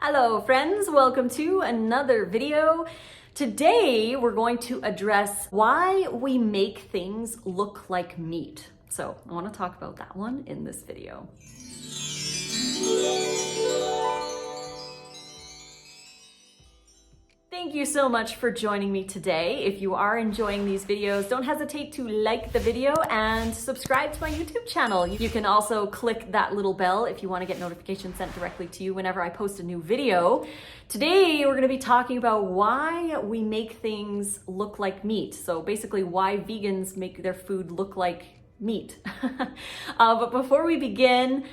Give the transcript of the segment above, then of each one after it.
Hello friends, welcome to another video. Today we're going to address why we make things look like meat. So I want to talk about that one in this video. Thank you so much for joining me today. If you are enjoying these videos, don't hesitate to like the video and subscribe to my YouTube channel. You can also click that little bell if you want to get notifications sent directly to you whenever I post a new video. Today, we're going to be talking about why we make things look like meat. So basically why vegans make their food look like meat. But before we begin,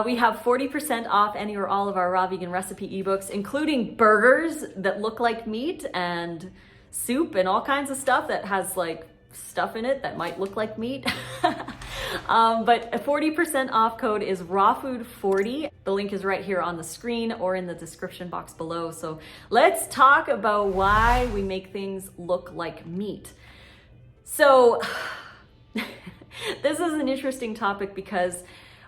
we have 40% off any or all of our raw vegan recipe ebooks, including burgers that look like meat and soup and all kinds of stuff that has like stuff in it that might look like meat. But a 40% off code is rawfood40. The link is right here on the screen or in the description box below. So let's talk about why we make things look like meat. So this is an interesting topic because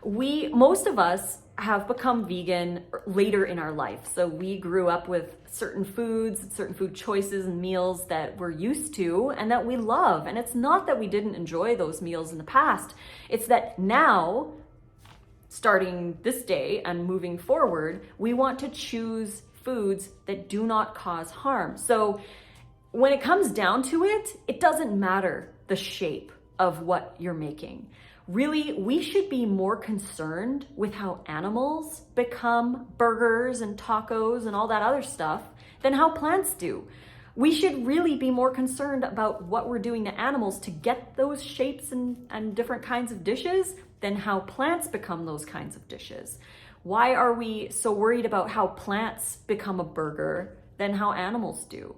most of us have become vegan later in our life. So we grew up with certain foods, certain food choices and meals that we're used to and that we love. And it's not that we didn't enjoy those meals in the past. It's that now, starting this day and moving forward, we want to choose foods that do not cause harm. So when it comes down to it, it doesn't matter the shape of what you're making. Really, we should be more concerned with how animals become burgers and tacos and all that other stuff than how plants do. We should really be more concerned about what we're doing to animals to get those shapes and different kinds of dishes than how plants become those kinds of dishes. Why are we so worried about how plants become a burger than how animals do?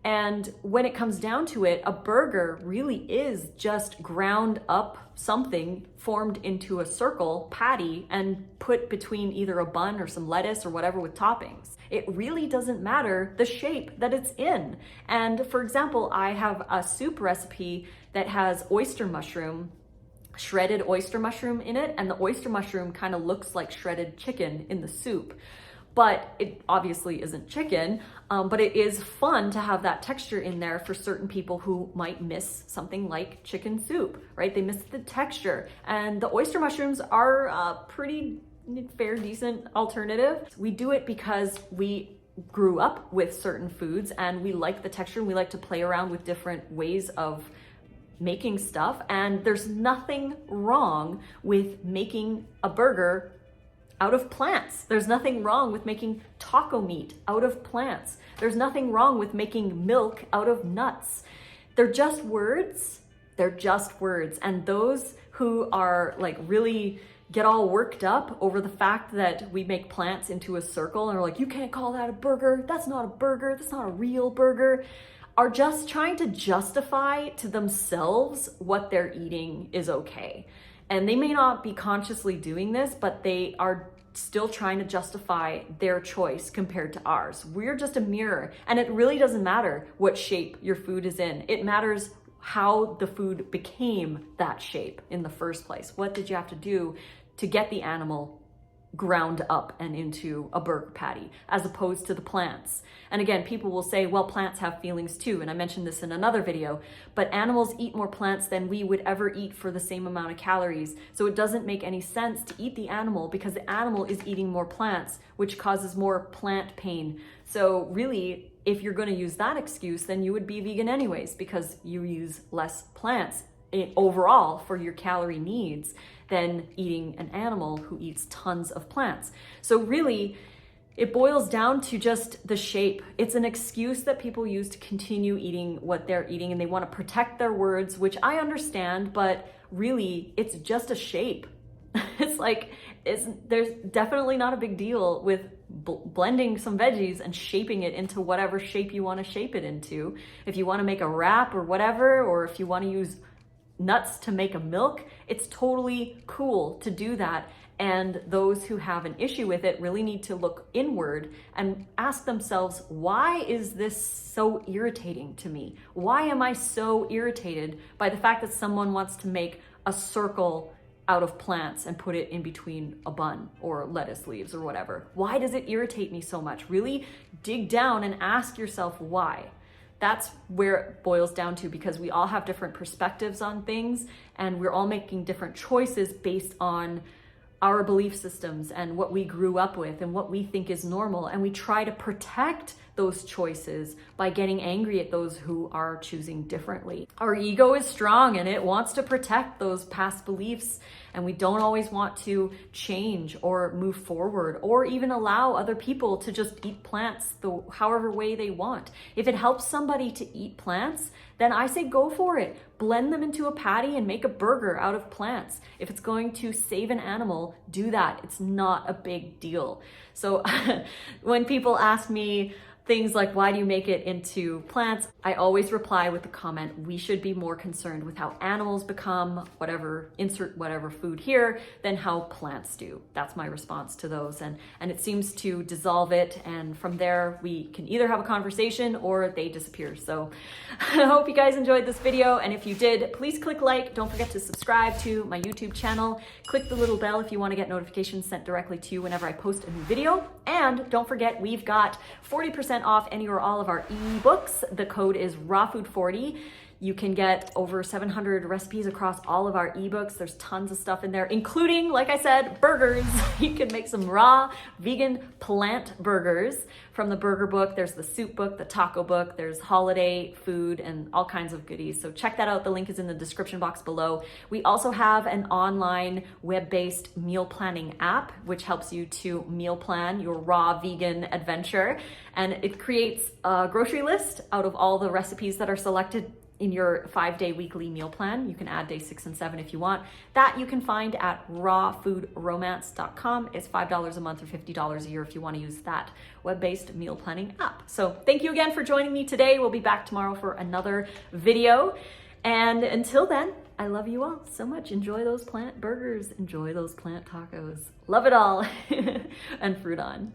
And when it comes down to it, a burger really is just ground up something formed into a circle patty and put between either a bun or some lettuce or whatever with toppings. It really doesn't matter the shape that it's in. And for example, I have a soup recipe that has oyster mushroom, shredded oyster mushroom in it, and the oyster mushroom kind of looks like shredded chicken in the soup. But it obviously isn't chicken, but it is fun to have that texture in there for certain people who might miss something like chicken soup, right? They miss the texture. And the oyster mushrooms are a pretty fair, decent alternative. We do it because we grew up with certain foods and we like the texture and we like to play around with different ways of making stuff. And there's nothing wrong with making a burger out of plants. There's nothing wrong with making taco meat out of plants. There's nothing wrong with making milk out of nuts. They're just words. They're just words. And those who are like really get all worked up over the fact that we make plants into a circle and are like, you can't call that a burger. That's not a burger. That's not a real burger. Are just trying to justify to themselves what they're eating is okay. And they may not be consciously doing this, but they are still trying to justify their choice compared to ours. We're just a mirror, and it really doesn't matter what shape your food is in. It matters how the food became that shape in the first place. What did you have to do to get the animal ground up and into a burger patty, as opposed to the plants? And again, people will say, well, plants have feelings too, and I mentioned this in another video, but animals eat more plants than we would ever eat for the same amount of calories. So it doesn't make any sense to eat the animal because the animal is eating more plants, which causes more plant pain. So really, if you're going to use that excuse, then you would be vegan anyways, because you use less plants overall for your calorie needs than eating an animal who eats tons of plants. So really, it boils down to just the shape. It's an excuse that people use to continue eating what they're eating, and they want to protect their words, which I understand, but really, it's just a shape. It's like, there's definitely not a big deal with blending some veggies and shaping it into whatever shape you want to shape it into. If you want to make a wrap or whatever, or if you want to use nuts to make a milk, it's totally cool to do that. And those who have an issue with it really need to look inward and ask themselves, why is this so irritating to me? Why am I so irritated by the fact that someone wants to make a circle out of plants and put it in between a bun or lettuce leaves or whatever? Why does it irritate me so much? Really dig down and ask yourself why. That's where it boils down to, because we all have different perspectives on things and we're all making different choices based on our belief systems and what we grew up with and what we think is normal. And we try to protect those choices by getting angry at those who are choosing differently. Our ego is strong and it wants to protect those past beliefs, and we don't always want to change or move forward or even allow other people to just eat plants however way they want. If it helps somebody to eat plants, then I say go for it. Blend them into a patty and make a burger out of plants. If it's going to save an animal, do that. It's not a big deal. So when people ask me things like, why do you make it into plants? I always reply with the comment, we should be more concerned with how animals become whatever, insert whatever food here, than how plants do. That's my response to those. And it seems to dissolve it. And from there, we can either have a conversation or they disappear. So I hope you guys enjoyed this video. And if you did, please click like. Don't forget to subscribe to my YouTube channel. Click the little bell if you want to get notifications sent directly to you whenever I post a new video. And don't forget, we've got 40% off any or all of our eBooks. The code is RAWFOOD40. You can get over 700 recipes across all of our eBooks. There's tons of stuff in there, including, like I said, burgers. You can make some raw vegan plant burgers from the burger book. There's the soup book, the taco book, there's holiday food and all kinds of goodies. So check that out. The link is in the description box below. We also have an online web-based meal planning app, which helps you to meal plan your raw vegan adventure. And it creates a grocery list out of all the recipes that are selected in your 5-day weekly meal plan. You can add day 6 and 7 if you want. That you can find at rawfoodromance.com. It's $5 a month or $50 a year if you want to use that web-based meal planning app. So thank you again for joining me today. We'll be back tomorrow for another video. And until then, I love you all so much. Enjoy those plant burgers. Enjoy those plant tacos. Love it all. And fruit on.